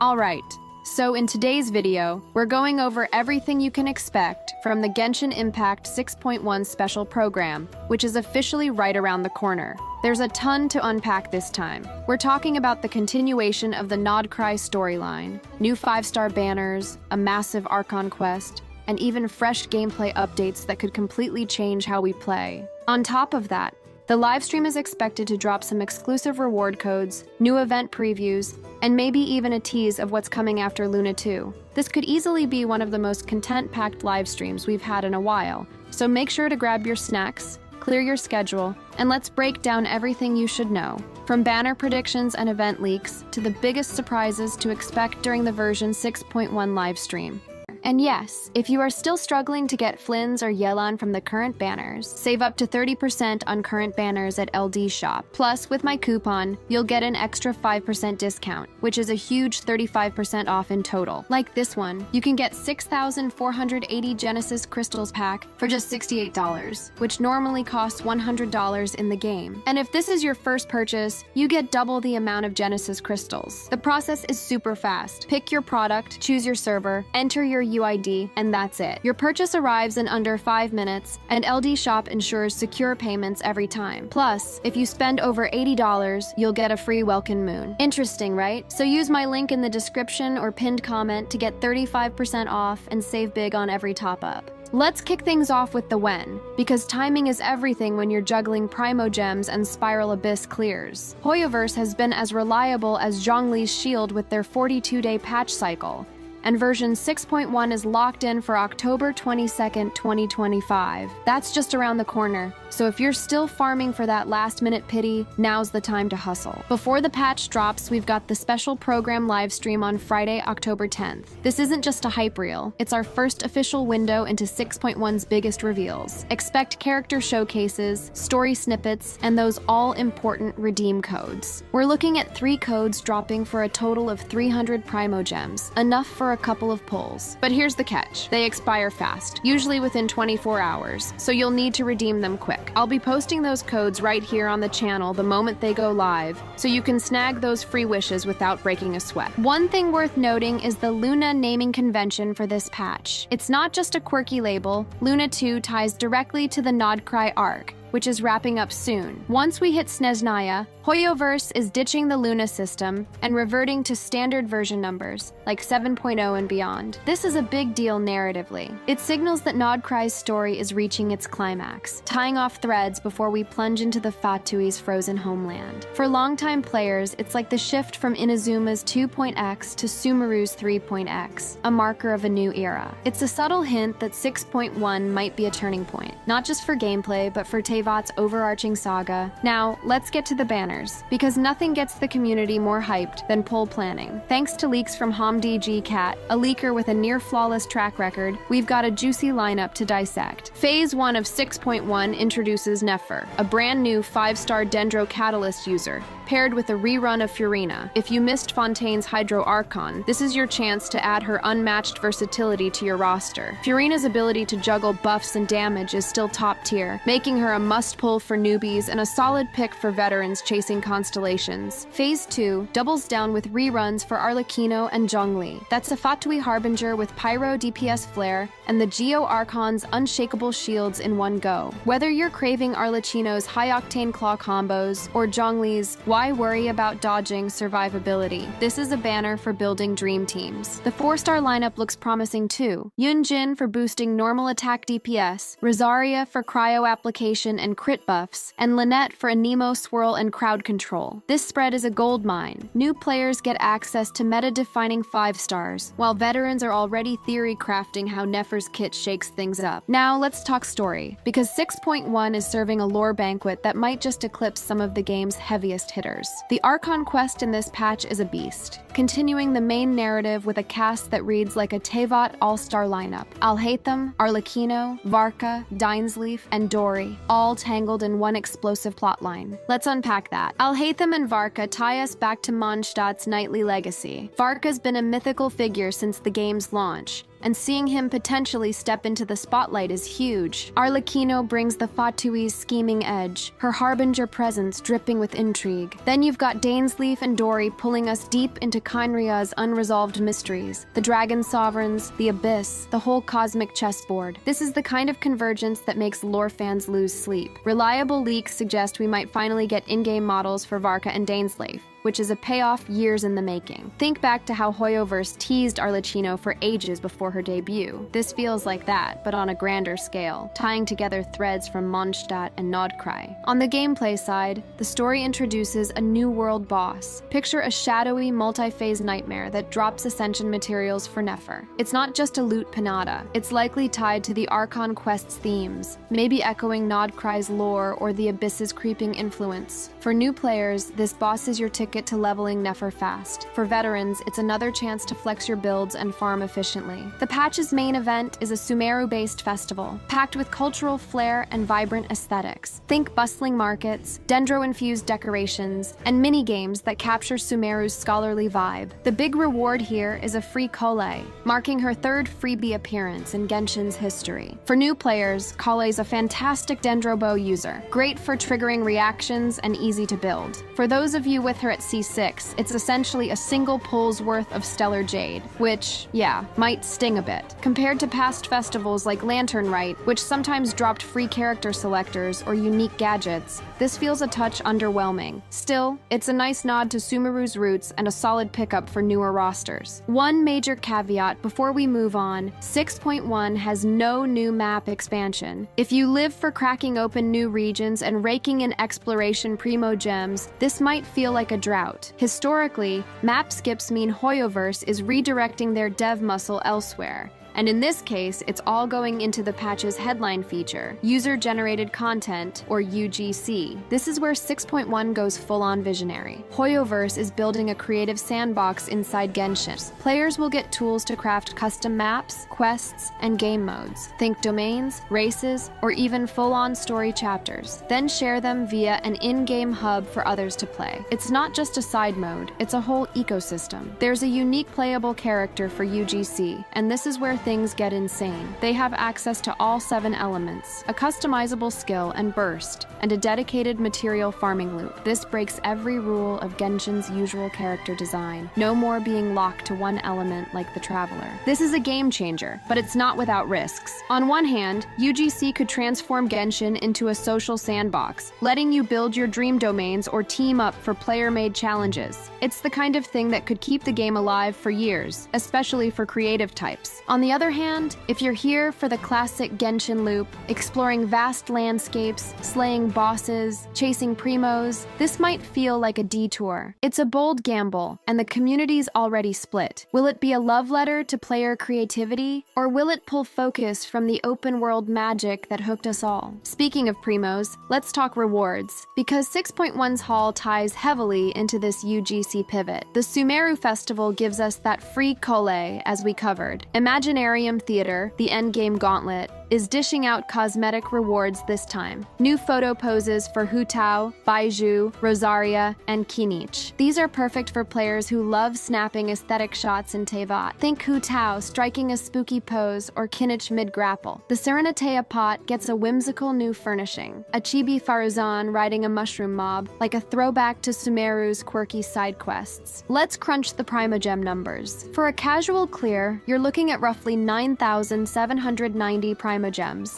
Alright, so in today's video, we're going over everything you can expect from the Genshin Impact 6.1 special program, which is officially right around the corner. There's a ton to unpack this time. We're talking about the continuation of the Nodkrai storyline, new 5-star banners, a massive Archon Quest, and even fresh gameplay updates that could completely change how we play. On top of that, the livestream is expected to drop some exclusive reward codes, new event previews, and maybe even a tease of what's coming after Luna 2. This could easily be one of the most content-packed livestreams we've had in a while, so make sure to grab your snacks, clear your schedule, and let's break down everything you should know, from banner predictions and event leaks to the biggest surprises to expect during the version 6.1 livestream. And yes, if you are still struggling to get Flynn's or Yelan from the current banners, save up to 30% on current banners at LDShop. Plus, with my coupon, you'll get an extra 5% discount, which is a huge 35% off in total. Like this one, you can get 6,480 Genesis Crystals pack for just $68, which normally costs $100 in the game. And if this is your first purchase, you get double the amount of Genesis Crystals. The process is super fast. Pick your product, choose your server, enter your UID, and that's it. Your purchase arrives in under 5 minutes, and LDShop ensures secure payments every time. Plus, if you spend over $80, you'll get a free welkin moon. Interesting, right? So use my link in the description or pinned comment to get 35% off and save big on every top-up. Let's kick things off with the when, because timing is everything when you're juggling Primogems and Spiral Abyss clears. Hoyoverse has been as reliable as Zhongli's Shield with their 42-day patch cycle, and version 6.1 is locked in for October 22nd, 2025. That's just around the corner, so if you're still farming for that last-minute pity, now's the time to hustle. Before the patch drops, we've got the special program livestream on Friday, October 10th. This isn't just a hype reel, it's our first official window into 6.1's biggest reveals. Expect character showcases, story snippets, and those all-important redeem codes. We're looking at 3 codes dropping for a total of 300 Primogems, enough for a couple of pulls. But here's the catch. They expire fast, usually within 24 hours, so you'll need to redeem them quick. I'll be posting those codes right here on the channel the moment they go live, so you can snag those free wishes without breaking a sweat. One thing worth noting is the Luna naming convention for this patch. It's not just a quirky label. Luna 2 ties directly to the Nodkrai arc, which is wrapping up soon. Once we hit Snezhnaya, Hoyoverse is ditching the Luna system and reverting to standard version numbers, like 7.0 and beyond. This is a big deal narratively. It signals that Nodkrai's story is reaching its climax, tying off threads before we plunge into the Fatui's frozen homeland. For longtime players, it's like the shift from Inazuma's 2.x to Sumeru's 3.x, a marker of a new era. It's a subtle hint that 6.1 might be a turning point, not just for gameplay, but for Teyvat's overarching saga. Now, let's get to the banners, because nothing gets the community more hyped than poll planning. Thanks to leaks from HomDG Cat, a leaker with a near-flawless track record, we've got a juicy lineup to dissect. Phase 1 of 6.1 introduces Nefer, a brand new 5-star Dendro Catalyst user, paired with a rerun of Furina. If you missed Fontaine's Hydro Archon, this is your chance to add her unmatched versatility to your roster. Furina's ability to juggle buffs and damage is still top tier, making her a must-pull for newbies and a solid pick for veterans chasing constellations. Phase 2 doubles down with reruns for Arlecchino and Zhongli. That's a Fatui Harbinger with Pyro DPS Flare and the Geo Archon's Unshakable Shields in one go. Whether you're craving Arlecchino's high-octane claw combos or Zhongli's why worry about dodging survivability, this is a banner for building dream teams. The 4-star lineup looks promising too. Yunjin for boosting normal attack DPS, Rosaria for cryo application and crit buffs, and Lynette for a Nemo swirl and crowd control. This spread is a goldmine. New players get access to meta-defining 5-stars, while veterans are already theory crafting how Nefer's kit shakes things up. Now let's talk story, because 6.1 is serving a lore banquet that might just eclipse some of the game's heaviest hitters. The Archon Quest in this patch is a beast, continuing the main narrative with a cast that reads like a Teyvat all-star lineup. Alhaitham, Arlecchino, Varka, Dinesleaf, and Dory, all tangled in one explosive plotline. Let's unpack that. Alhaitham and Varka tie us back to Mondstadt's knightly legacy. Varka's been a mythical figure since the game's launch, and seeing him potentially step into the spotlight is huge. Arlecchino brings the Fatui's scheming edge, her harbinger presence dripping with intrigue. Then you've got Dainsleif and Dory pulling us deep into Kynria's unresolved mysteries, the Dragon Sovereigns, the Abyss, the whole cosmic chessboard. This is the kind of convergence that makes lore fans lose sleep. Reliable leaks suggest we might finally get in-game models for Varka and Dainsleif, which is a payoff years in the making. Think back to how Hoyoverse teased Arlecchino for ages before her debut. This feels like that, but on a grander scale, tying together threads from Mondstadt and Nodkrai. On the gameplay side, the story introduces a new world boss. Picture a shadowy, multi-phase nightmare that drops ascension materials for Nefer. It's not just a loot pinata. It's likely tied to the Archon Quest's themes, maybe echoing Nodkrai's lore or the Abyss's creeping influence. For new players, this boss is your ticket to leveling Nefer fast. For veterans, it's another chance to flex your builds and farm efficiently. The patch's main event is a Sumeru-based festival, packed with cultural flair and vibrant aesthetics. Think bustling markets, dendro-infused decorations, and mini-games that capture Sumeru's scholarly vibe. The big reward here is a free Collei, marking her third freebie appearance in Genshin's history. For new players, Collei's a fantastic Dendrobow user, great for triggering reactions and easy to build. For those of you with her at C6, it's essentially a single pull's worth of Stellar Jade, which, yeah, might sting a bit. Compared to past festivals like Lantern Rite, which sometimes dropped free character selectors or unique gadgets, this feels a touch underwhelming. Still, it's a nice nod to Sumeru's roots and a solid pickup for newer rosters. One major caveat before we move on, 6.1 has no new map expansion. If you live for cracking open new regions and raking in exploration Primogems, this might feel like a drought. Historically, map skips mean Hoyoverse is redirecting their dev muscle elsewhere. And in this case, it's all going into the patch's headline feature, User-Generated Content, or UGC. This is where 6.1 goes full-on visionary. Hoyoverse is building a creative sandbox inside Genshin. Players will get tools to craft custom maps, quests, and game modes. Think domains, races, or even full-on story chapters. Then share them via an in-game hub for others to play. It's not just a side mode, it's a whole ecosystem. There's a unique playable character for UGC, and this is where things get insane. They have access to all 7 elements, a customizable skill and burst, and a dedicated material farming loop. This breaks every rule of Genshin's usual character design. No more being locked to one element like the Traveler. This is a game changer, but it's not without risks. On one hand, UGC could transform Genshin into a social sandbox, letting you build your dream domains or team up for player-made challenges. It's the kind of thing that could keep the game alive for years, especially for creative types. On the other hand, if you're here for the classic Genshin loop, exploring vast landscapes, slaying bosses, chasing primos, this might feel like a detour. It's a bold gamble, and the community's already split. Will it be a love letter to player creativity, or will it pull focus from the open-world magic that hooked us all? Speaking of primos, let's talk rewards, because 6.1's haul ties heavily into this UGC pivot. The Sumeru Festival gives us that free Collei, as we covered. Imaginarium Theater, the endgame gauntlet, is dishing out cosmetic rewards this time. New photo poses for Hu Tao, Baizhu, Rosaria, and Kinich. These are perfect for players who love snapping aesthetic shots in Teyvat. Think Hu Tao striking a spooky pose or Kinich mid-grapple. The Serenatea pot gets a whimsical new furnishing, a chibi Faruzan riding a mushroom mob, like a throwback to Sumeru's quirky side quests. Let's crunch the Primogem numbers. For a casual clear, you're looking at roughly 9,790 Primogems,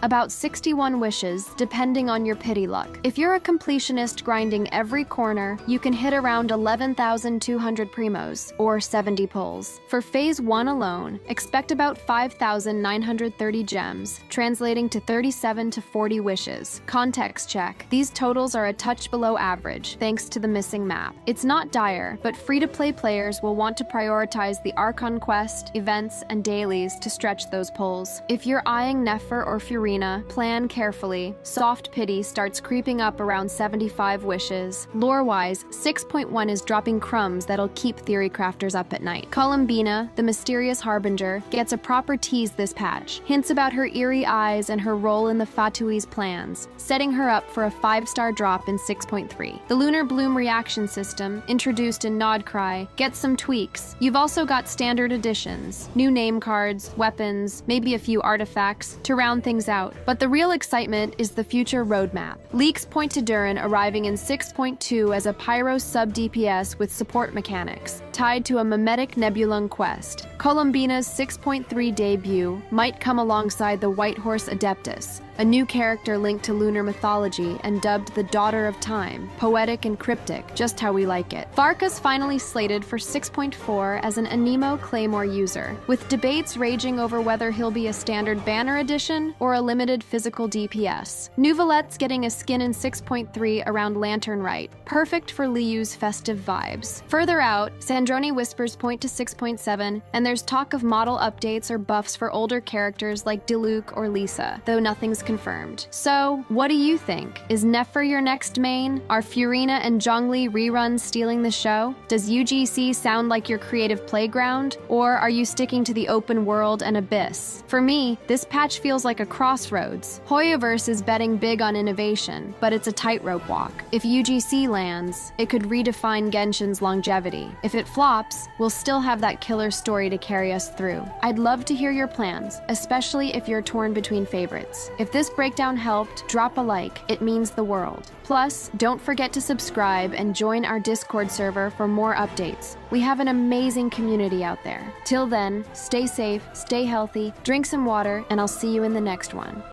about 61 wishes, depending on your pity luck. If you're a completionist grinding every corner, you can hit around 11,200 primos, or 70 pulls. For Phase 1 alone, expect about 5,930 gems, translating to 37 to 40 wishes. Context check. These totals are a touch below average, thanks to the missing map. It's not dire, but free-to-play players will want to prioritize the Archon Quest, events, and dailies to stretch those pulls. If you're eyeing Nefer or Furina, plan carefully. Soft pity starts creeping up around 75 wishes. Lore-wise, 6.1 is dropping crumbs that'll keep theory crafters up at night. Columbina, the mysterious harbinger, gets a proper tease this patch. Hints about her eerie eyes and her role in the Fatui's plans, setting her up for a 5-star drop in 6.3. The Lunar Bloom reaction system, introduced in Nodkrai, gets some tweaks. You've also got standard additions, new name cards, weapons, maybe a few artifacts to round things out. But the real excitement is the future roadmap. Leaks point to Durin arriving in 6.2 as a pyro sub-DPS with support mechanics, tied to a mimetic Nebulung quest. Columbina's 6.3 debut might come alongside the White Horse Adeptus, a new character linked to lunar mythology and dubbed the Daughter of Time, poetic and cryptic, just how we like it. Varka's finally slated for 6.4 as an Anemo Claymore user, with debates raging over whether he'll be a standard banner edition or a limited physical DPS. Nuvalet's getting a skin in 6.3 around Lantern Rite, perfect for Liu's festive vibes. Further out, Sandroni whispers point to 6.7, and there's talk of model updates or buffs for older characters like Diluc or Lisa, though nothing's confirmed. So, what do you think? Is Nefer your next main? Are Furina and Zhongli reruns stealing the show? Does UGC sound like your creative playground? Or are you sticking to the open world and abyss? For me, this patch feels like a crossroads. Hoyoverse is betting big on innovation, but it's a tightrope walk. If UGC lands, it could redefine Genshin's longevity. If it flops, we'll still have that killer story to carry us through. I'd love to hear your plans, especially if you're torn between favorites. If this breakdown helped, drop a like. It means the world. Plus, don't forget to subscribe and join our Discord server for more updates. We have an amazing community out there. Till then, stay safe, stay healthy, drink some water, and I'll see you in the next one.